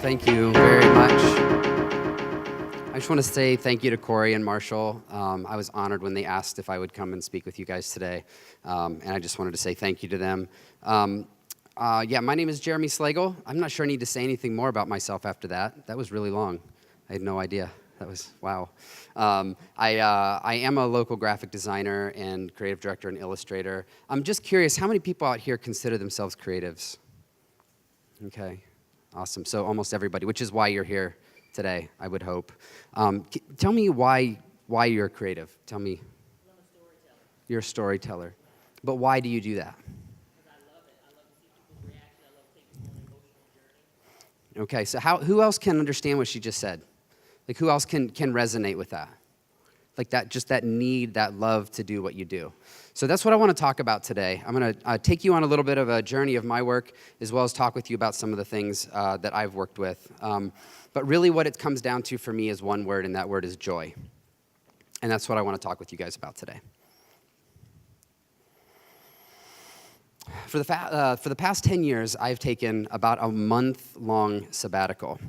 Thank you very much. I just want to say thank you to Corey and Marshall. I was honored when they asked if I would come and speak with you guys today, and I just wanted to say thank you to them. My name is Jeremy Slagle. I'm not sure I need to say anything more about myself after that. That was really long. I had no idea. That was, wow. I am a local graphic designer and creative director and illustrator. I'm just curious, how many people out here consider themselves creatives? Okay, awesome. So almost everybody, which is why you're here today, I would hope. Tell me why you're creative. Tell me. I'm a storyteller. You're a storyteller. But why do you do that? Because I love it. I love to see people's reaction. I love taking them on an emotional journey. Okay, so who else can understand what she just said? Like, who else can resonate with that? Like that, just that need, that love to do what you do. So that's what I want to talk about today. I'm going to take you on a little bit of a journey of my work, as well as talk with you about some of the things that I've worked with. But really what it comes down to for me is one word, and that word is joy. And that's what I want to talk with you guys about today. For the past 10 years, I've taken about a month-long sabbatical.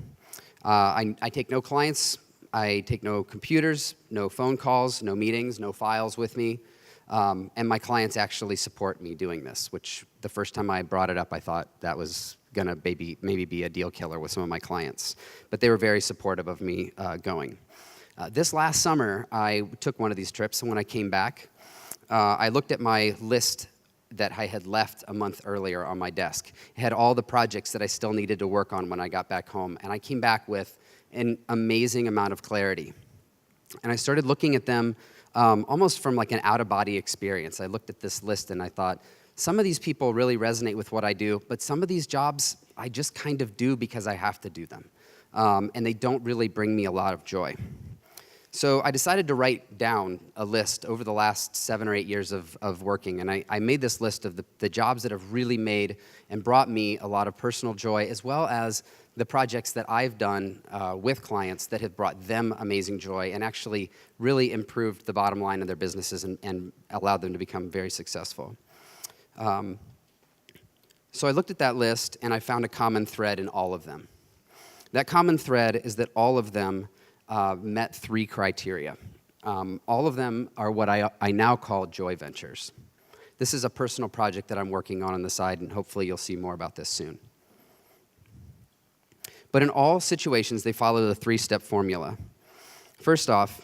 I take no clients, I take no computers, no phone calls, no meetings, no files with me, and my clients actually support me doing this, which the first time I brought it up, I thought that was gonna maybe be a deal killer with some of my clients, but they were very supportive of me going. This last summer, I took one of these trips, and when I came back, I looked at my list that I had left a month earlier on my desk. It had all the projects that I still needed to work on when I got back home, and I came back with an amazing amount of clarity. And I started looking at them almost from like an out-of-body experience. I looked at this list and I thought, some of these people really resonate with what I do, but some of these jobs I just kind of do because I have to do them. And they don't really bring me a lot of joy. So I decided to write down a list over the last 7 or 8 years of working, and I made this list of the jobs that have really made and brought me a lot of personal joy, as well as the projects that I've done with clients that have brought them amazing joy and actually really improved the bottom line of their businesses and allowed them to become very successful. So I looked at that list, and I found a common thread in all of them. That common thread is that all of them met 3 criteria. All of them are what I now call joy ventures. This is a personal project that I'm working on the side, and hopefully you'll see more about this soon. But in all situations, they follow the 3-step formula. First off,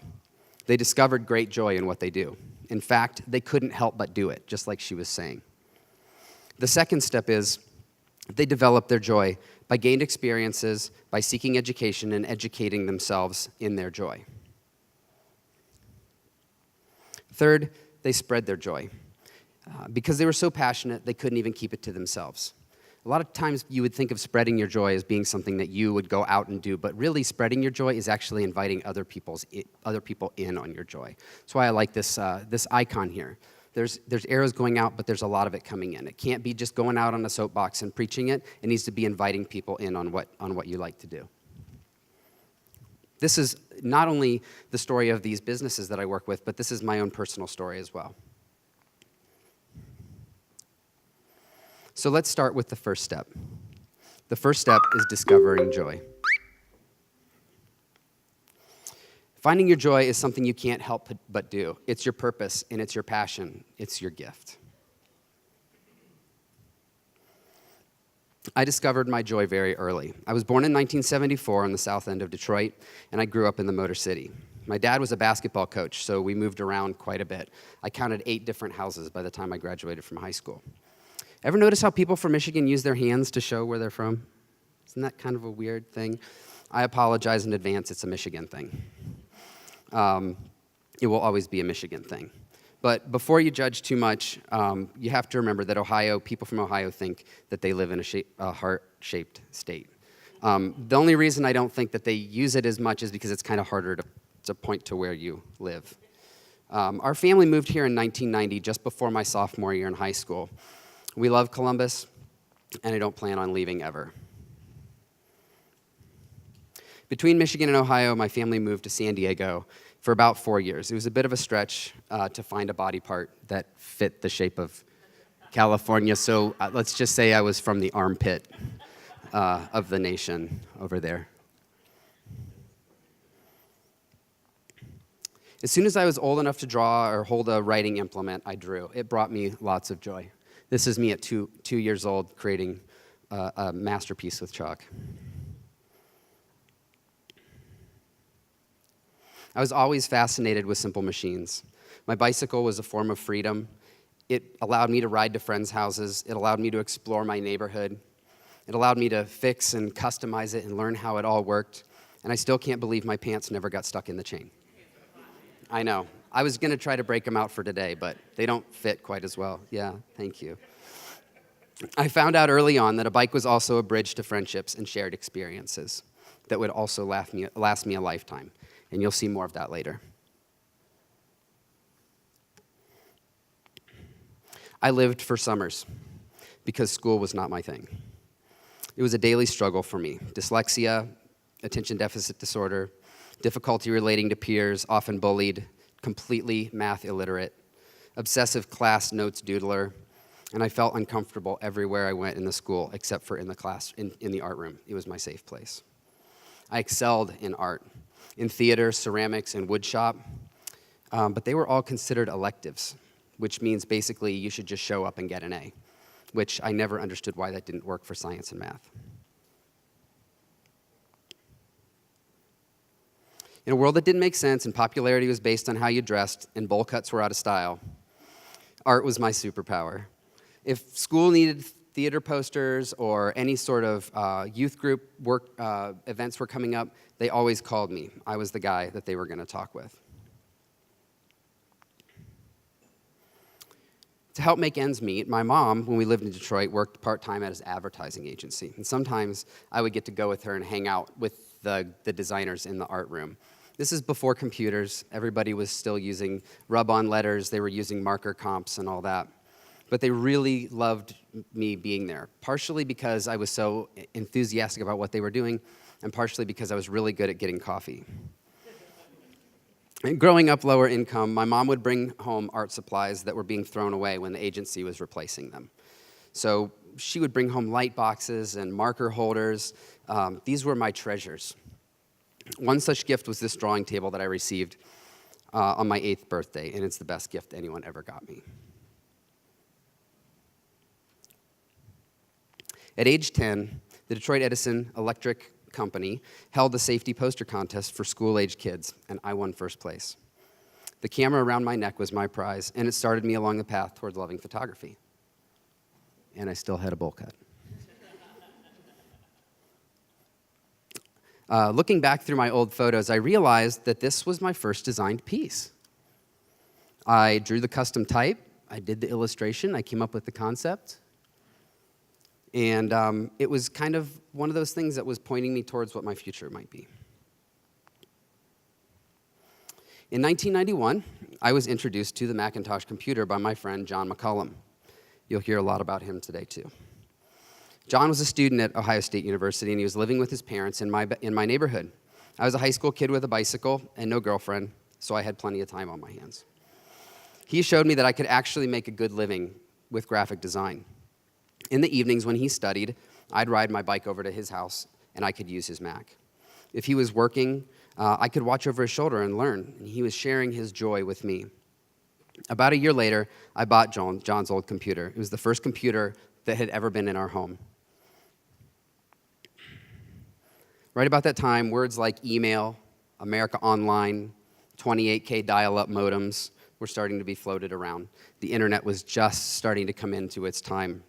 they discovered great joy in what they do. In fact, they couldn't help but do it, just like she was saying. The second step is they developed their joy by gained experiences, by seeking education and educating themselves in their joy. Third, they spread their joy. Because they were so passionate, they couldn't even keep it to themselves. A lot of times you would think of spreading your joy as being something that you would go out and do, but really spreading your joy is actually inviting other people in on your joy. That's why I like this icon here. There's arrows going out, but there's a lot of it coming in. It can't be just going out on a soapbox and preaching it. It needs to be inviting people in on what you like to do. This is not only the story of these businesses that I work with, but this is my own personal story as well. So let's start with the first step. The first step is discovering joy. Finding your joy is something you can't help but do. It's your purpose, and it's your passion. It's your gift. I discovered my joy very early. I was born in 1974 on the south end of Detroit, and I grew up in the Motor City. My dad was a basketball coach, so we moved around quite a bit. I counted 8 different houses by the time I graduated from high school. Ever notice how people from Michigan use their hands to show where they're from? Isn't that kind of a weird thing? I apologize in advance, it's a Michigan thing. It will always be a Michigan thing. But before you judge too much, you have to remember that people from Ohio think that they live in a heart-shaped state. The only reason I don't think that they use it as much is because it's kind of harder to point to where you live. Our family moved here in 1990, just before my sophomore year in high school. We love Columbus, and I don't plan on leaving ever. Between Michigan and Ohio, my family moved to San Diego for about 4 years. It was a bit of a stretch to find a body part that fit the shape of California, so let's just say I was from the armpit. of the nation over there. As soon as I was old enough to draw or hold a writing implement, I drew. It brought me lots of joy. This is me at 2 years old creating a masterpiece with chalk. I was always fascinated with simple machines. My bicycle was a form of freedom. It allowed me to ride to friends' houses. It allowed me to explore my neighborhood. It allowed me to fix and customize it and learn how it all worked. And I still can't believe my pants never got stuck in the chain. I know. I was going to try to break them out for today, but they don't fit quite as well. Yeah, thank you. I found out early on that a bike was also a bridge to friendships and shared experiences that would also last me a lifetime. And you'll see more of that later. I lived for summers because school was not my thing. It was a daily struggle for me. Dyslexia, attention deficit disorder, difficulty relating to peers, often bullied, completely math illiterate, obsessive class notes doodler, and I felt uncomfortable everywhere I went in the school except for in the class, in the art room. It was my safe place. I excelled in art, in theater, ceramics, and wood shop, but they were all considered electives, which means basically you should just show up and get an A, which I never understood why that didn't work for science and math. In a world that didn't make sense and popularity was based on how you dressed and bowl cuts were out of style, art was my superpower. If school needed theater posters or any sort of youth group work events were coming up, they always called me. I was the guy that they were going to talk with. To help make ends meet, my mom, when we lived in Detroit, worked part-time at his advertising agency. And sometimes I would get to go with her and hang out with the designers in the art room. This is before computers. Everybody was still using rub-on letters. They were using marker comps and all that. But they really loved me being there, partially because I was so enthusiastic about what they were doing, and partially because I was really good at getting coffee. And growing up lower income, my mom would bring home art supplies that were being thrown away when the agency was replacing them. So she would bring home light boxes and marker holders. These were my treasures. One such gift was this drawing table that I received on my 8th birthday, and it's the best gift anyone ever got me. At age 10, the Detroit Edison Electric Company held a safety poster contest for school-age kids, and I won first place. The camera around my neck was my prize, and it started me along the path towards loving photography. And I still had a bowl cut. Looking back through my old photos, I realized that this was my first designed piece. I drew the custom type, I did the illustration, I came up with the concept, and it was kind of one of those things that was pointing me towards what my future might be. In 1991, I was introduced to the Macintosh computer by my friend John McCollum. You'll hear a lot about him today, too. John was a student at Ohio State University, and he was living with his parents in my neighborhood. I was a high school kid with a bicycle and no girlfriend, so I had plenty of time on my hands. He showed me that I could actually make a good living with graphic design. In the evenings when he studied, I'd ride my bike over to his house, and I could use his Mac. If he was working, I could watch over his shoulder and learn, and he was sharing his joy with me. About a year later, I bought John's old computer. It was the first computer that had ever been in our home. Right about that time, words like email, America Online, 28K dial-up modems were starting to be floated around. The internet was just starting to come into its time.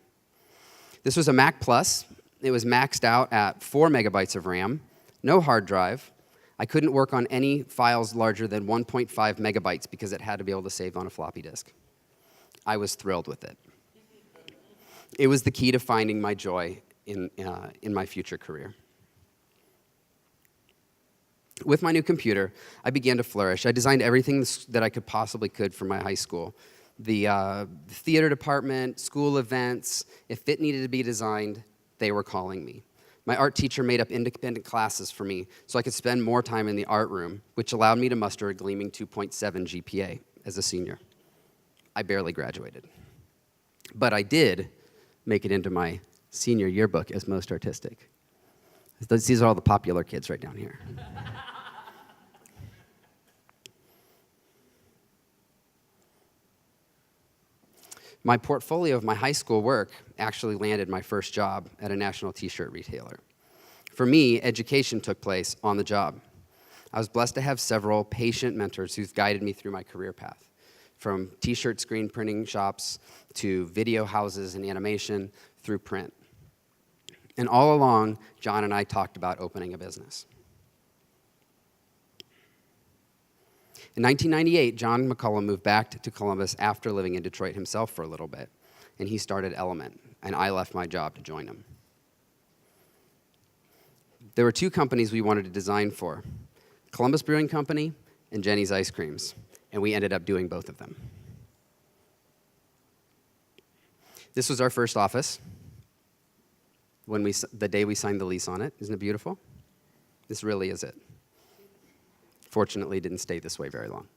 This was a Mac Plus. It was maxed out at 4 megabytes of RAM, no hard drive. I couldn't work on any files larger than 1.5 megabytes because it had to be able to save on a floppy disk. I was thrilled with it. It was the key to finding my joy in my future career. With my new computer, I began to flourish. I designed everything that I possibly could for my high school. The theater department, school events, if it needed to be designed, they were calling me. My art teacher made up independent classes for me so I could spend more time in the art room, which allowed me to muster a gleaming 2.7 GPA as a senior. I barely graduated. But I did make it into my senior yearbook as most artistic. These are all the popular kids right down here. My portfolio of my high school work actually landed my first job at a national t-shirt retailer. For me, education took place on the job. I was blessed to have several patient mentors who've guided me through my career path, from t-shirt screen printing shops to video houses and animation through print. And all along, John and I talked about opening a business. In 1998, John McCullum moved back to Columbus after living in Detroit himself for a little bit, and he started Element, and I left my job to join him. There were two companies we wanted to design for, Columbus Brewing Company and Jenny's Ice Creams, and we ended up doing both of them. This was our first office the day we signed the lease on it. Isn't it beautiful? This really is it. Fortunately, it didn't stay this way very long.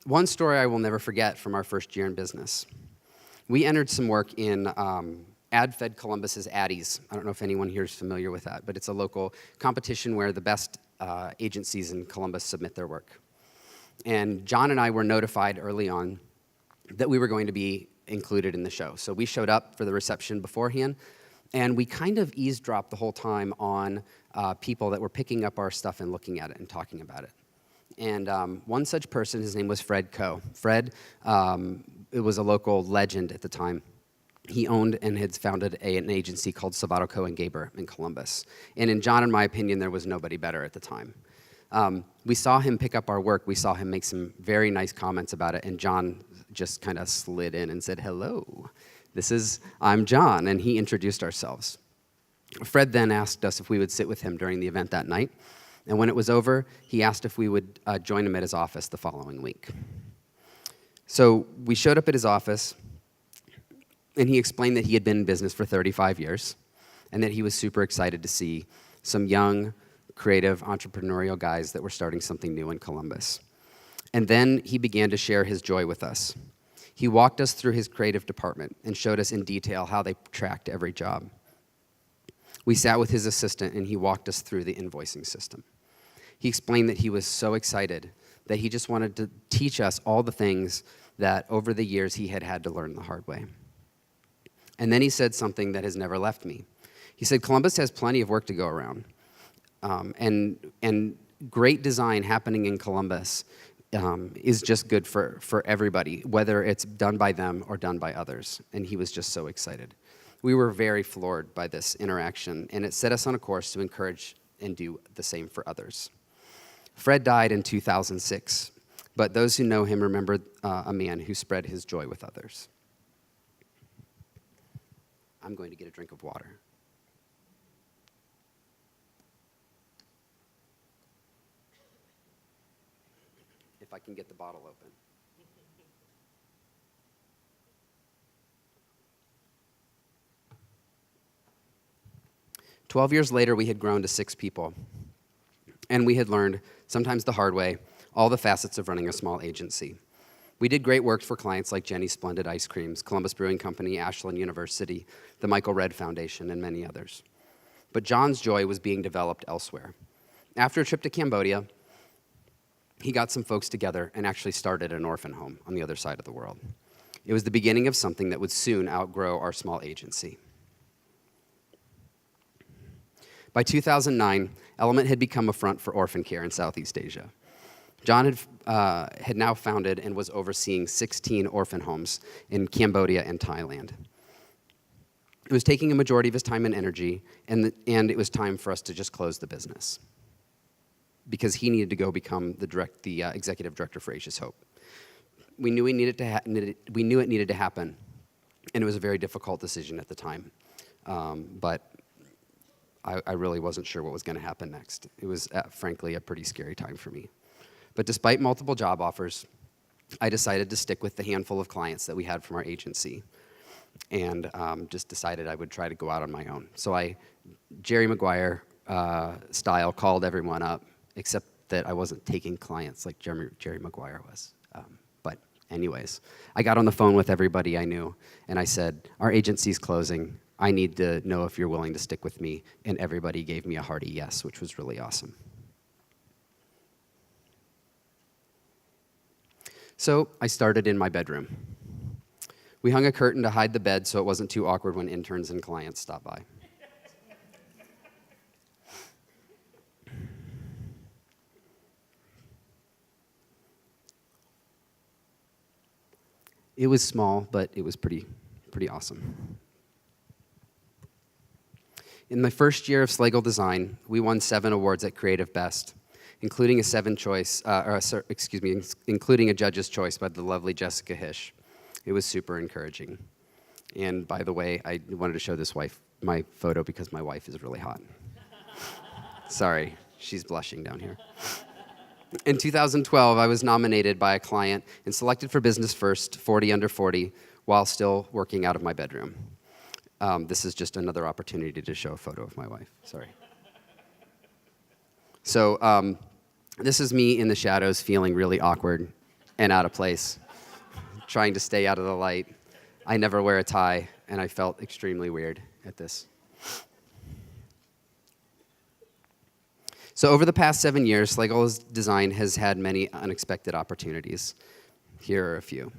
One story I will never forget from our first year in business. We entered some work in AdFed Columbus's Addies. I don't know if anyone here is familiar with that, but it's a local competition where the best agencies in Columbus submit their work. And John and I were notified early on that we were going to be included in the show. So we showed up for the reception beforehand, and we kind of eavesdropped the whole time on people that were picking up our stuff and looking at it and talking about it. And one such person, his name was Fred Coe. Fred, it was a local legend at the time. He owned and had founded an agency called Salvato Coe and Gaber in Columbus. And in John and my opinion, there was nobody better at the time. We saw him pick up our work. We saw him make some very nice comments about it, and John just kind of slid in and said, "Hello, I'm John," and he introduced ourselves. Fred then asked us if we would sit with him during the event that night, and when it was over, he asked if we would join him at his office the following week. So we showed up at his office, and he explained that he had been in business for 35 years, and that he was super excited to see some young, creative, entrepreneurial guys that were starting something new in Columbus. And then he began to share his joy with us. He walked us through his creative department and showed us in detail how they tracked every job. We sat with his assistant, and he walked us through the invoicing system. He explained that he was so excited that he just wanted to teach us all the things that over the years he had had to learn the hard way. And then he said something that has never left me. He said, "Columbus has plenty of work to go around. And great design happening in Columbus is just good for everybody, whether it's done by them or done by others." And he was just so excited. We were very floored by this interaction, and it set us on a course to encourage and do the same for others. Fred died in 2006, but those who know him remember a man who spread his joy with others. I'm going to get a drink of water. If I can get the bottle open. "12 years later, we had grown to 6 people, and we had learned, sometimes the hard way, all the facets of running a small agency. We did great work for clients like Jenny's Splendid Ice Creams, Columbus Brewing Company, Ashland University, the Michael Redd Foundation, and many others. But John's joy was being developed elsewhere. After a trip to Cambodia, he got some folks together and actually started an orphan home on the other side of the world. It was the beginning of something that would soon outgrow our small agency. By 2009, Element had become a front for orphan care in Southeast Asia. John had now founded and was overseeing 16 orphan homes in Cambodia and Thailand. It was taking a majority of his time and energy, and it was time for us to just close the business, because he needed to go become the executive director for Asia's Hope. We knew it needed to happen, and it was a very difficult decision at the time. But I really wasn't sure what was going to happen next. It was, frankly, a pretty scary time for me. But despite multiple job offers, I decided to stick with the handful of clients that we had from our agency, and just decided I would try to go out on my own. So I, Jerry Maguire style, called everyone up, except that I wasn't taking clients like Jerry Maguire was. But Anyways, I got on the phone with everybody I knew, and I said, our agency's closing. I need to know if you're willing to stick with me. And everybody gave me a hearty yes, which was really awesome. So I started in my bedroom. We hung a curtain to hide the bed so it wasn't too awkward when interns and clients stopped by. It was small, but it was pretty awesome. In my first year of Slagle Design, we won 7 awards at Creative Best, including including a Judge's Choice by the lovely Jessica Hish. It was super encouraging. And by the way, I wanted to show my photo because my wife is really hot. Sorry, she's blushing down here. In 2012, I was nominated by a client and selected for Business First 40 Under 40 while still working out of my bedroom. This is just another opportunity to show a photo of my wife. Sorry. So this is me in the shadows feeling really awkward and out of place, trying to stay out of the light. I never wear a tie, and I felt extremely weird at this. So over the past 7 years, Slagle's design has had many unexpected opportunities. Here are a few.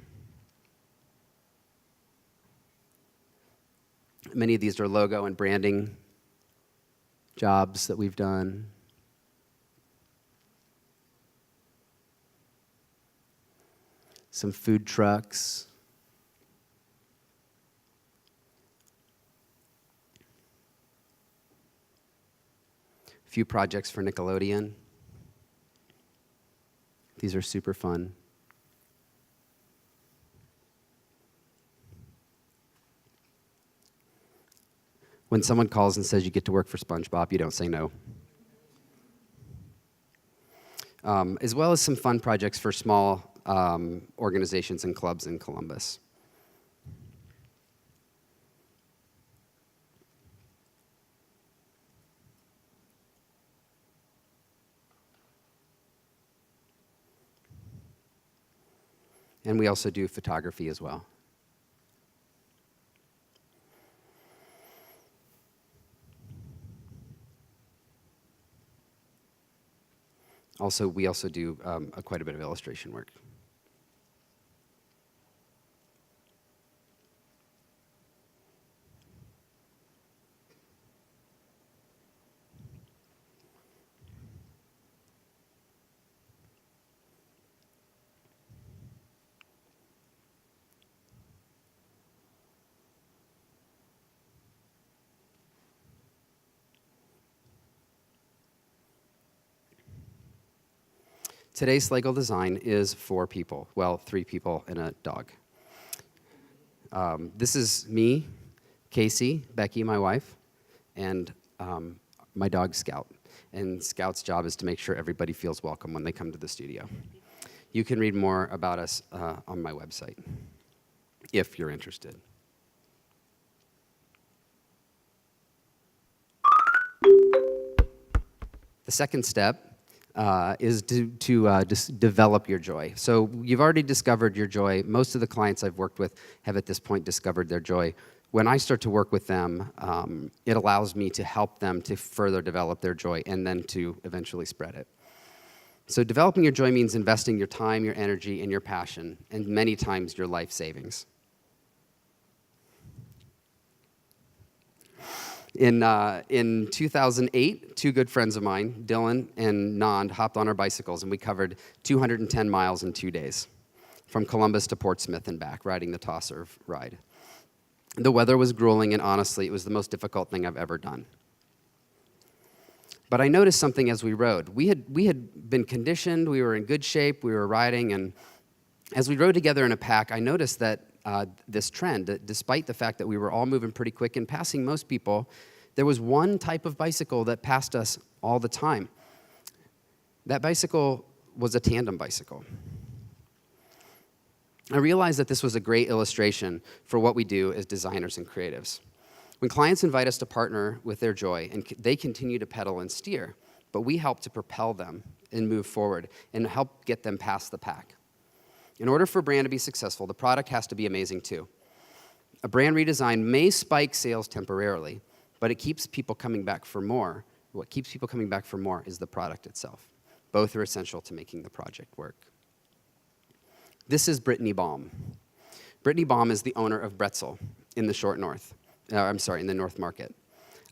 Many of these are logo and branding jobs that we've done. Some food trucks. A few projects for Nickelodeon. These are super fun. When someone calls and says you get to work for SpongeBob, you don't say no. As well as some fun projects for small organizations and clubs in Columbus. And we also do photography as well. We also do quite a bit of illustration work. Today's Slagle Design is 4 people. Well, 3 people and a dog. This is me, Casey, Becky, my wife, and my dog, Scout. And Scout's job is to make sure everybody feels welcome when they come to the studio. You can read more about us on my website, if you're interested. The second step is to just develop your joy. So you've already discovered your joy. Most of the clients I've worked with have at this point discovered their joy. When I start to work with them, it allows me to help them to further develop their joy and then to eventually spread it. So developing your joy means investing your time, your energy, and your passion, and many times your life savings. In 2008, 2 good friends of mine, Dylan and Nand, hopped on our bicycles, and we covered 210 miles in 2 days, from Columbus to Portsmouth and back, riding the Tosser ride. The weather was grueling, and honestly, it was the most difficult thing I've ever done. But I noticed something as we rode. We had been conditioned, we were in good shape, we were riding, and as we rode together in a pack, I noticed that this trend, that despite the fact that we were all moving pretty quick and passing most people, there was one type of bicycle that passed us all the time. That bicycle was a tandem bicycle. I realized that this was a great illustration for what we do as designers and creatives. When clients invite us to partner with their joy, and they continue to pedal and steer, but we help to propel them and move forward and help get them past the pack. In order for a brand to be successful, the product has to be amazing too. A brand redesign may spike sales temporarily, but it keeps people coming back for more. What keeps people coming back for more is the product itself. Both are essential to making the project work. This is Brittany Baum. Brittany Baum is the owner of Bretzel in the in the North Market.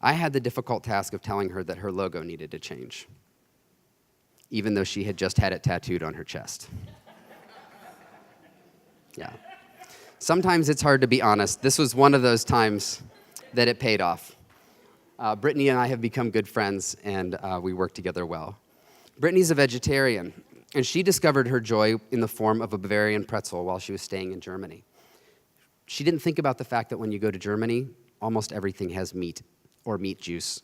I had the difficult task of telling her that her logo needed to change, even though she had just had it tattooed on her chest. Yeah. Sometimes it's hard to be honest. This was one of those times that it paid off. Brittany and I have become good friends, and we work together well. Brittany's a vegetarian, and she discovered her joy in the form of a Bavarian pretzel while she was staying in Germany. She didn't think about the fact that when you go to Germany, almost everything has meat or meat juice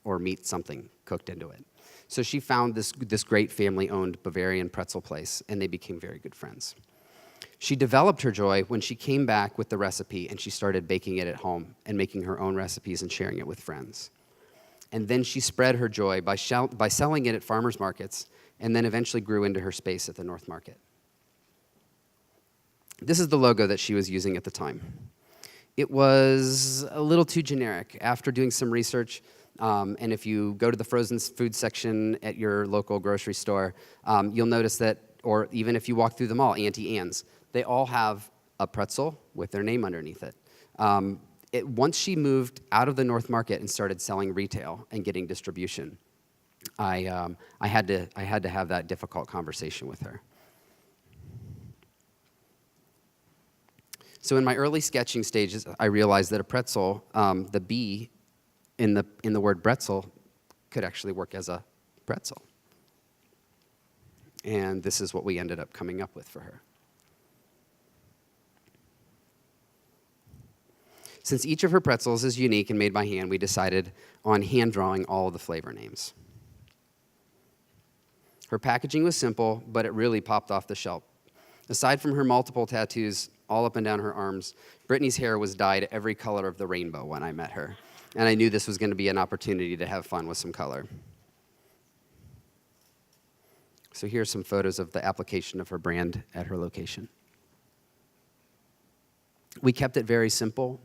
or meat something cooked into it. So she found this great family-owned Bavarian pretzel place, and they became very good friends. She developed her joy when she came back with the recipe and she started baking it at home and making her own recipes and sharing it with friends. And then she spread her joy by selling it at farmers markets and then eventually grew into her space at the North Market. This is the logo that she was using at the time. It was a little too generic. After doing some research, and if you go to the frozen food section at your local grocery store, you'll notice that, or even if you walk through the mall, Auntie Anne's, they all have a pretzel with their name underneath it. Once she moved out of the North Market and started selling retail and getting distribution, I had to have that difficult conversation with her. So in my early sketching stages, I realized that a pretzel, the B in the word Bretzel, could actually work as a pretzel. And this is what we ended up coming up with for her. Since each of her pretzels is unique and made by hand, we decided on hand drawing all of the flavor names. Her packaging was simple, but it really popped off the shelf. Aside from her multiple tattoos all up and down her arms, Brittany's hair was dyed every color of the rainbow when I met her, and I knew this was going to be an opportunity to have fun with some color. So here are some photos of the application of her brand at her location. We kept it very simple.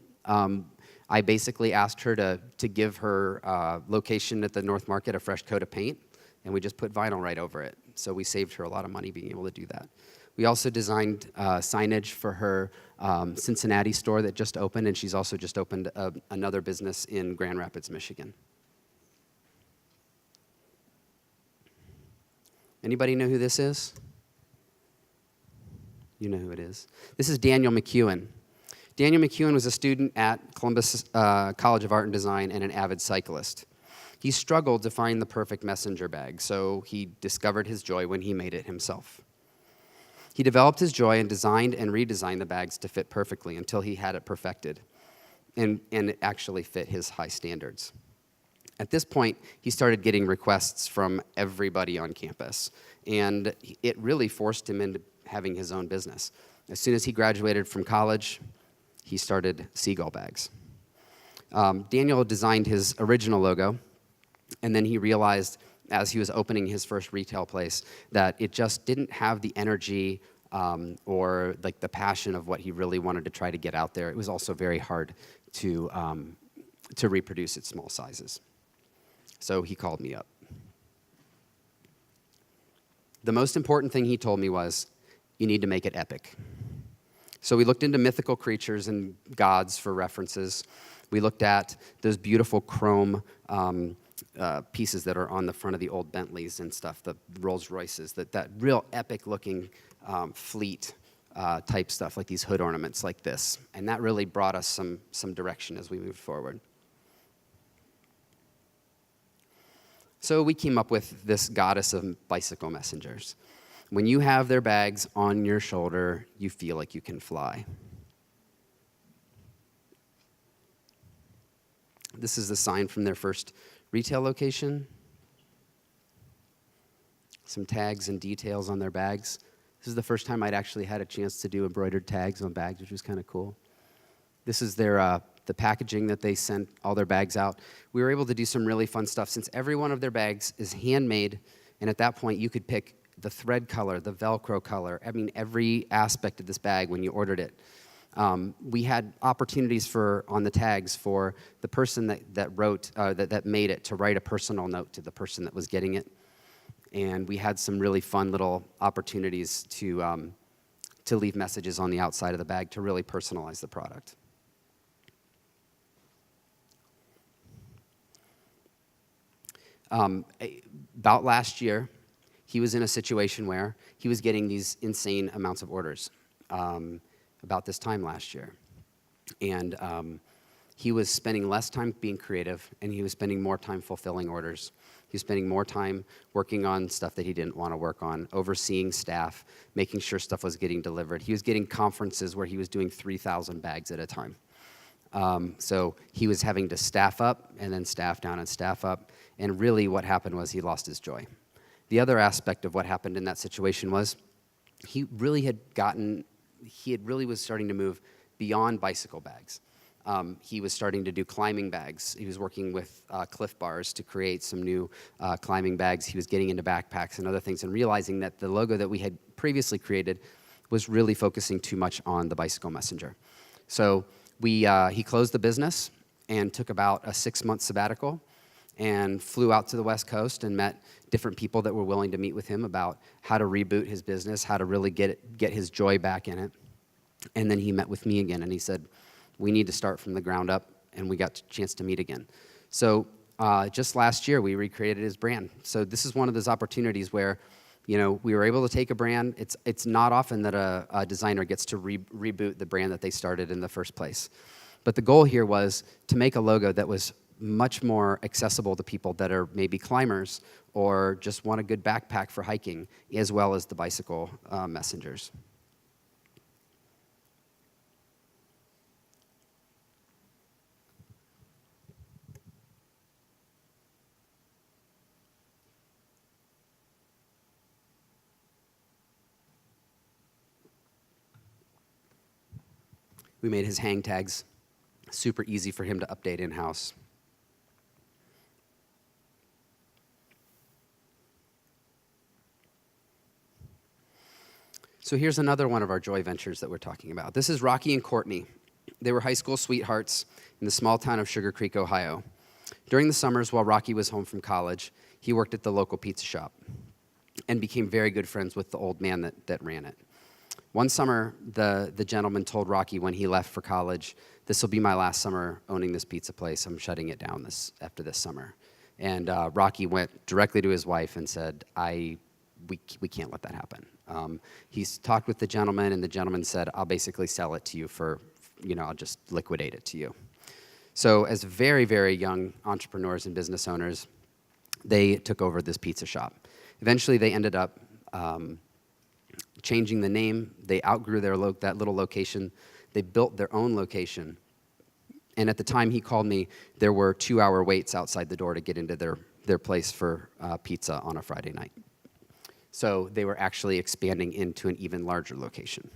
I basically asked her to give her location at the North Market a fresh coat of paint, and we just put vinyl right over it. So we saved her a lot of money being able to do that. We also designed signage for her Cincinnati store that just opened, and she's also just opened another business in Grand Rapids, Michigan. Anybody know who this is? You know who it is. This is Daniel McEwen. Daniel McEwen was a student at Columbus College of Art and Design and an avid cyclist. He struggled to find the perfect messenger bag, so he discovered his joy when he made it himself. He developed his joy and designed and redesigned the bags to fit perfectly until he had it perfected, and it actually fit his high standards. At this point, he started getting requests from everybody on campus, and it really forced him into having his own business. As soon as he graduated from college, he started Seagull Bags. Daniel designed his original logo, and then he realized as he was opening his first retail place that it just didn't have the energy or like the passion of what he really wanted to try to get out there. It was also very hard to reproduce at small sizes. So he called me up. The most important thing he told me was, you need to make it epic. So we looked into mythical creatures and gods for references. We looked at those beautiful chrome pieces that are on the front of the old Bentleys and stuff, the Rolls Royces, that real epic-looking fleet type stuff, like these hood ornaments like this. And that really brought us some direction as we moved forward. So we came up with this goddess of bicycle messengers. When you have their bags on your shoulder, you feel like you can fly. This is the sign from their first retail location. Some tags and details on their bags. This is the first time I'd actually had a chance to do embroidered tags on bags, which was kind of cool. This is their the packaging that they sent all their bags out. We were able to do some really fun stuff since every one of their bags is handmade, and at that point you could pick the thread color, the Velcro color. I mean, every aspect of this bag when you ordered it. We had opportunities on the tags for the person that made it to write a personal note to the person that was getting it. And we had some really fun little opportunities to leave messages on the outside of the bag to really personalize the product. About last year, he was in a situation where he was getting these insane amounts of orders about this time last year. And he was spending less time being creative, and he was spending more time fulfilling orders. He was spending more time working on stuff that he didn't want to work on, overseeing staff, making sure stuff was getting delivered. He was getting conferences where he was doing 3,000 bags at a time. So he was having to staff up and then staff down and staff up. And really what happened was he lost his joy. The other aspect of what happened in that situation was he really was starting to move beyond bicycle bags. He was starting to do climbing bags. He was working with Cliff Bars to create some new climbing bags. He was getting into backpacks and other things and realizing that the logo that we had previously created was really focusing too much on the bicycle messenger. So he closed the business and took about a 6-month sabbatical and flew out to the West Coast and met different people that were willing to meet with him about how to reboot his business, how to really get his joy back in it. And then he met with me again, and he said, we need to start from the ground up, and we got a chance to meet again. So just last year, we recreated his brand. So this is one of those opportunities where, we were able to take a brand. It's not often that a designer gets to reboot the brand that they started in the first place. But the goal here was to make a logo that was much more accessible to people that are maybe climbers or just want a good backpack for hiking, as well as the bicycle messengers. We made his hang tags super easy for him to update in-house. So here's another one of our joy ventures that we're talking about. This is Rocky and Courtney. They were high school sweethearts in the small town of Sugar Creek, Ohio. During the summers while Rocky was home from college, he worked at the local pizza shop and became very good friends with the old man that ran it. One summer, the gentleman told Rocky when he left for college, this will be my last summer owning this pizza place. I'm shutting it down after this summer. And Rocky went directly to his wife and said, we can't let that happen. He's talked with the gentleman, and the gentleman said, I'll basically sell it to you I'll just liquidate it to you. So as very, very young entrepreneurs and business owners, they took over this pizza shop. Eventually, they ended up changing the name. They outgrew that little location. They built their own location. And at the time he called me, there were 2-hour waits outside the door to get into their place for pizza on a Friday night. So they were actually expanding into an even larger location.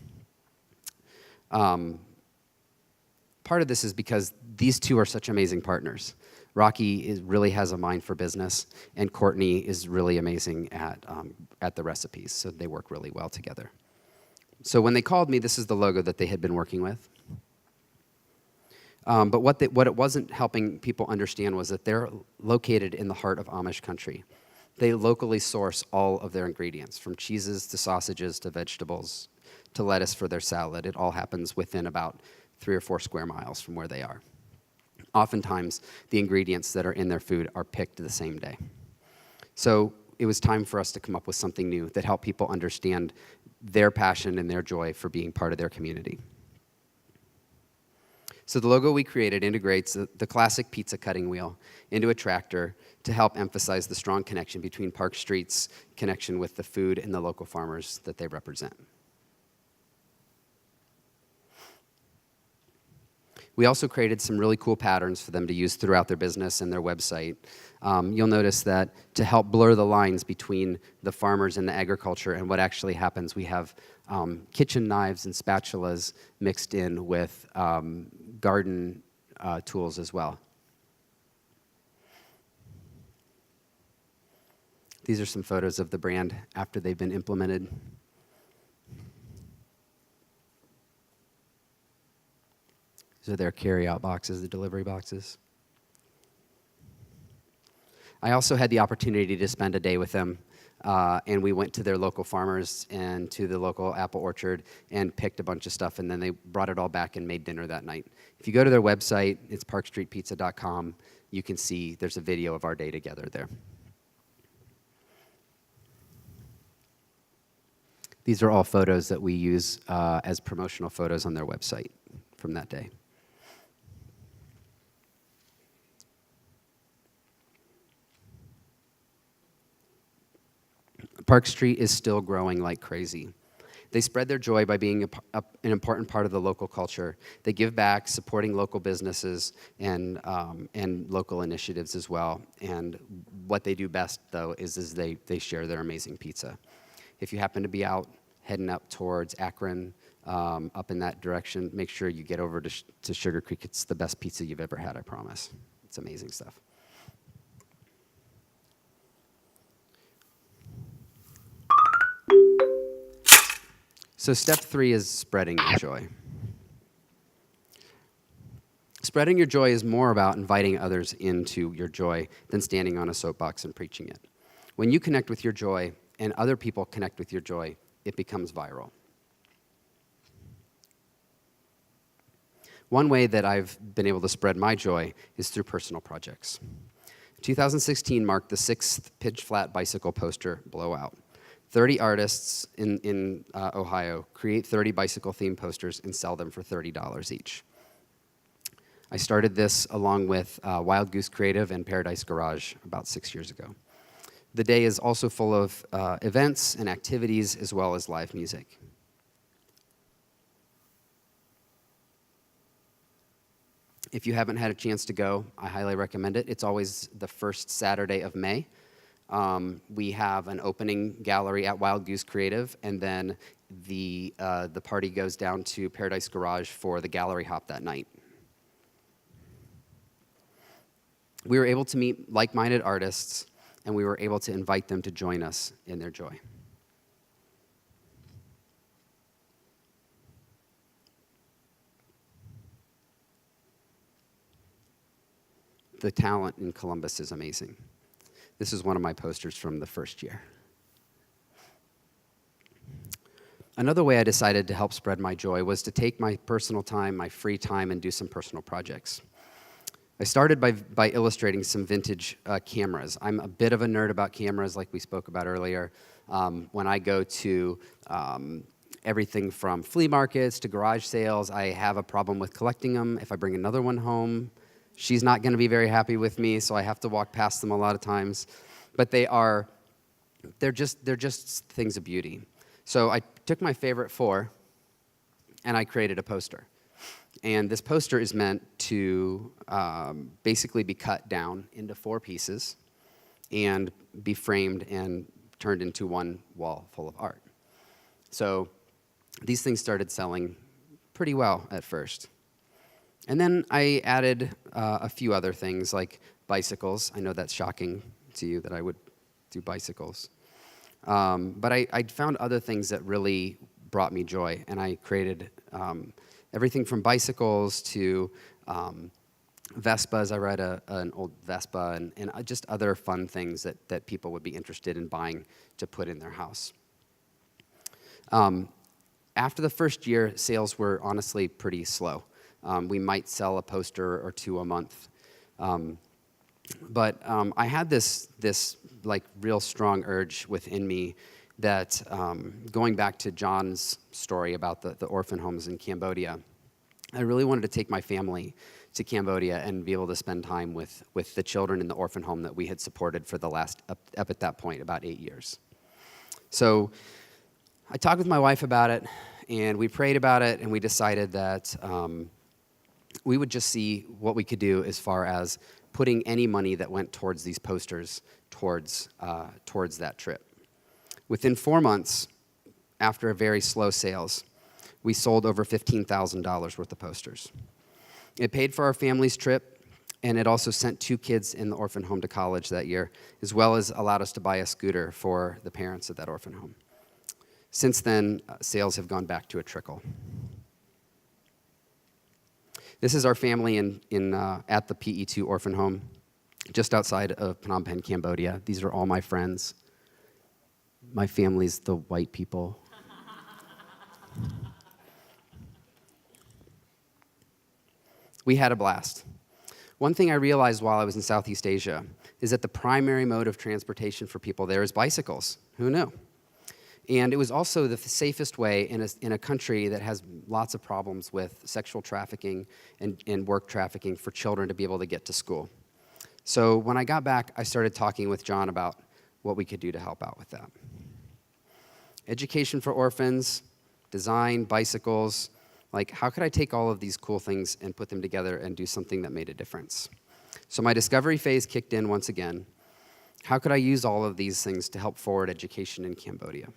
Part of this is because these two are such amazing partners. Rocky really has a mind for business, and Courtney is really amazing at the recipes, so they work really well together. So when they called me, this is the logo that they had been working with. But what it wasn't helping people understand was that they're located in the heart of Amish country. They locally source all of their ingredients, from cheeses to sausages to vegetables to lettuce for their salad. It all happens within about 3 or 4 square miles from where they are. Oftentimes, the ingredients that are in their food are picked the same day. So it was time for us to come up with something new that helped people understand their passion and their joy for being part of their community. So the logo we created integrates the classic pizza cutting wheel into a tractor to help emphasize the strong connection between Park Street's connection with the food and the local farmers that they represent. We also created some really cool patterns for them to use throughout their business and their website. You'll notice that to help blur the lines between the farmers and the agriculture and what actually happens, we have kitchen knives and spatulas mixed in with garden tools as well. These are some photos of the brand after they've been implemented. These are their carry-out boxes, the delivery boxes. I also had the opportunity to spend a day with them, and we went to their local farmers and to the local apple orchard and picked a bunch of stuff, and then they brought it all back and made dinner that night. If you go to their website, it's parkstreetpizza.com, you can see there's a video of our day together there. These are all photos that we use as promotional photos on their website from that day. Park Street is still growing like crazy. They spread their joy by being an important part of the local culture. They give back, supporting local businesses and local initiatives as well. And what they do best, though, is they share their amazing pizza. If you happen to be out heading up towards Akron, up in that direction, make sure you get over to Sugar Creek. It's the best pizza you've ever had, I promise. It's amazing stuff. So step 3 is spreading your joy. Spreading your joy is more about inviting others into your joy than standing on a soapbox and preaching it. When you connect with your joy and other people connect with your joy, it becomes viral. One way that I've been able to spread my joy is through personal projects. 2016 marked the 6th pitch flat bicycle poster blowout. 30 artists in Ohio create 30 bicycle-themed posters and sell them for $30 each. I started this along with Wild Goose Creative and Paradise Garage about 6 years ago. The day is also full of events and activities as well as live music. If you haven't had a chance to go, I highly recommend it. It's always the first Saturday of May. We have an opening gallery at Wild Goose Creative, and then the party goes down to Paradise Garage for the gallery hop that night. We were able to meet like-minded artists, and we were able to invite them to join us in their joy. The talent in Columbus is amazing. This is one of my posters from the first year. Another way I decided to help spread my joy was to take my personal time, my free time, and do some personal projects. I started by illustrating some vintage cameras. I'm a bit of a nerd about cameras, like we spoke about earlier. When I go to everything from flea markets to garage sales, I have a problem with collecting them. If I bring another one home, she's not going to be very happy with me, so I have to walk past them a lot of times. But they're just things of beauty. So I took my favorite 4, and I created a poster. And this poster is meant to basically be cut down into 4 pieces and be framed and turned into one wall full of art. So these things started selling pretty well at first. And then I added a few other things like bicycles. I know that's shocking to you that I would do bicycles. But I found other things that really brought me joy, and I created everything from bicycles to Vespas. I read an old Vespa and just other fun things that people would be interested in buying to put in their house. After the first year, sales were honestly pretty slow. We might sell a poster or 2 a month. But I had this like real strong urge within me that going back to John's story about the orphan homes in Cambodia, I really wanted to take my family to Cambodia and be able to spend time with the children in the orphan home that we had supported for the last, up at that point, about 8 years. So I talked with my wife about it, and we prayed about it, and we decided that we would just see what we could do as far as putting any money that went towards these posters towards that trip. Within 4 months, after a very slow sales, we sold over $15,000 worth of posters. It paid for our family's trip. And it also sent 2 kids in the orphan home to college that year, as well as allowed us to buy a scooter for the parents at that orphan home. Since then, sales have gone back to a trickle. This is our family at the PE2 orphan home, just outside of Phnom Penh, Cambodia. These are all my friends. My family's the white people. We had a blast. One thing I realized while I was in Southeast Asia is that the primary mode of transportation for people there is bicycles. Who knew? And it was also the safest way in a country that has lots of problems with sexual trafficking and work trafficking for children to be able to get to school. So when I got back, I started talking with John about what we could do to help out with that. Education for orphans, design, bicycles. Like, how could I take all of these cool things and put them together and do something that made a difference? So my discovery phase kicked in once again. How could I use all of these things to help forward education in Cambodia?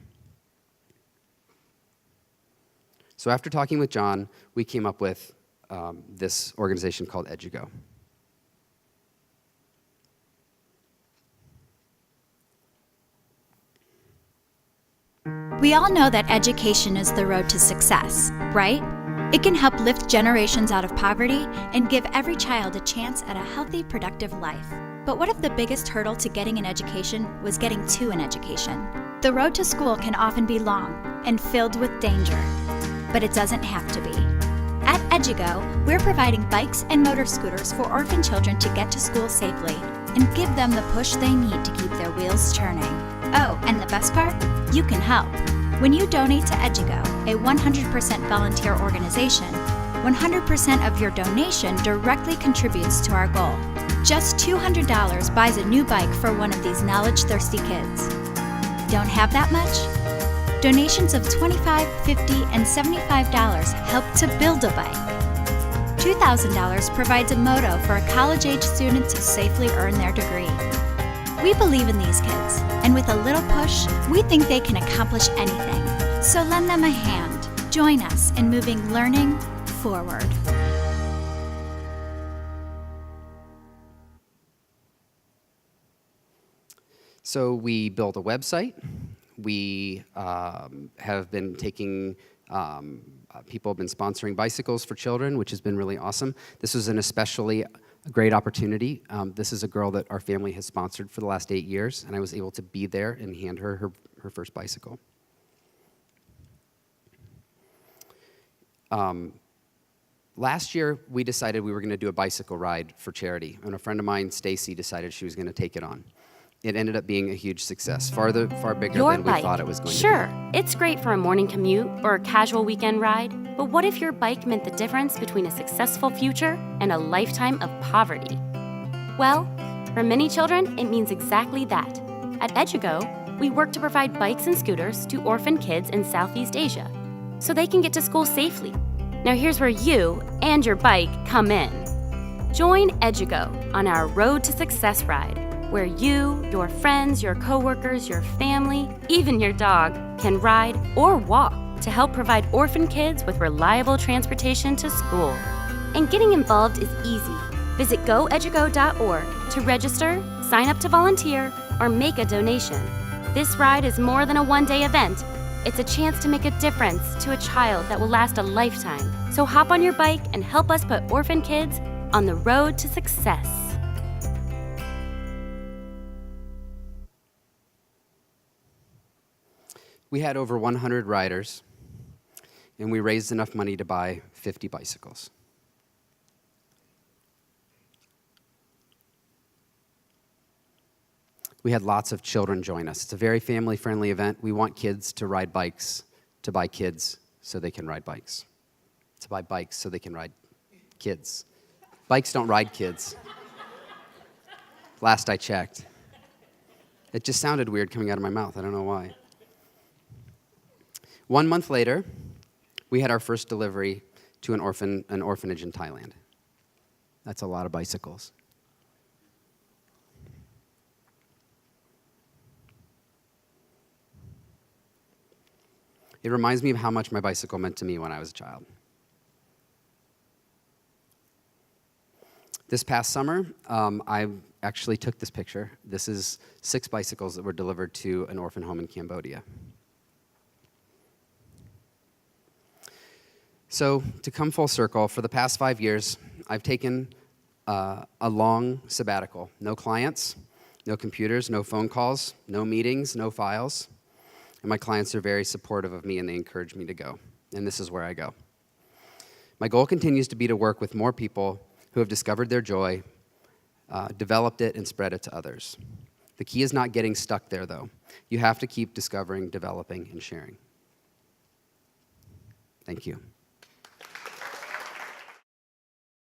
So after talking with John, we came up with this organization called EduGo. We all know that education is the road to success, right? It can help lift generations out of poverty and give every child a chance at a healthy, productive life. But what if the biggest hurdle to getting an education was getting to an education? The road to school can often be long and filled with danger, but it doesn't have to be. At EduGo, we're providing bikes and motor scooters for orphan children to get to school safely and give them the push they need to keep their wheels turning. Oh, and the best part? You can help. When you donate to EduGo, a 100% volunteer organization, 100% of your donation directly contributes to our goal. Just $200 buys a new bike for one of these knowledge-thirsty kids. Don't have that much? Donations of $25, $50, and $75 help to build a bike. $2,000 provides a moto for a college-age student to safely earn their degree. We believe in these kids, and with a little push, we think they can accomplish anything. So lend them a hand. Join us in moving learning forward. So we built a website. We have been taking, people have been sponsoring bicycles for children, which has been really awesome. This was an especially great opportunity. This is a girl that our family has sponsored for the last 8 years, and I was able to be there and hand her first bicycle. Last year, we decided we were going to do a bicycle ride for charity, and a friend of mine, Stacy, decided she was going to take it on. It ended up being a huge success, far bigger Your than we bike. thought it was going to be. Sure, it's great for a morning commute or a casual weekend ride, but what if your bike meant the difference between a successful future and a lifetime of poverty? Well, for many children, it means exactly that. At EduGo, we work to provide bikes and scooters to orphan kids in Southeast Asia so they can get to school safely. Now here's where you and your bike come in. Join EduGo on our Road to Success ride, where you, your friends, your coworkers, your family, even your dog can ride or walk to help provide orphan kids with reliable transportation to school. And getting involved is easy. Visit goedugo.org to register, sign up to volunteer, or make a donation. This ride is more than a one-day event. It's a chance to make a difference to a child that will last a lifetime. So hop on your bike and help us put orphan kids on the road to success. We had over 100 riders, and we raised enough money to buy 50 bicycles. We had lots of children join us. It's a very family-friendly event. We want kids to ride bikes, to buy kids so they can ride bikes, to buy bikes so they can ride kids. Bikes don't ride kids. Last I checked. It just sounded weird coming out of my mouth. I don't know why. 1 month later, we had our first delivery to an orphanage in Thailand. That's a lot of bicycles. It reminds me of how much my bicycle meant to me when I was a child. This past summer, I actually took this picture. This is 6 bicycles that were delivered to an orphan home in Cambodia. So, to come full circle, for the past 5 years, I've taken a long sabbatical. No clients, no computers, no phone calls, no meetings, no files. And my clients are very supportive of me, and they encourage me to go. And this is where I go. My goal continues to be to work with more people who have discovered their joy, developed it, and spread it to others. The key is not getting stuck there, though. You have to keep discovering, developing, and sharing. Thank you.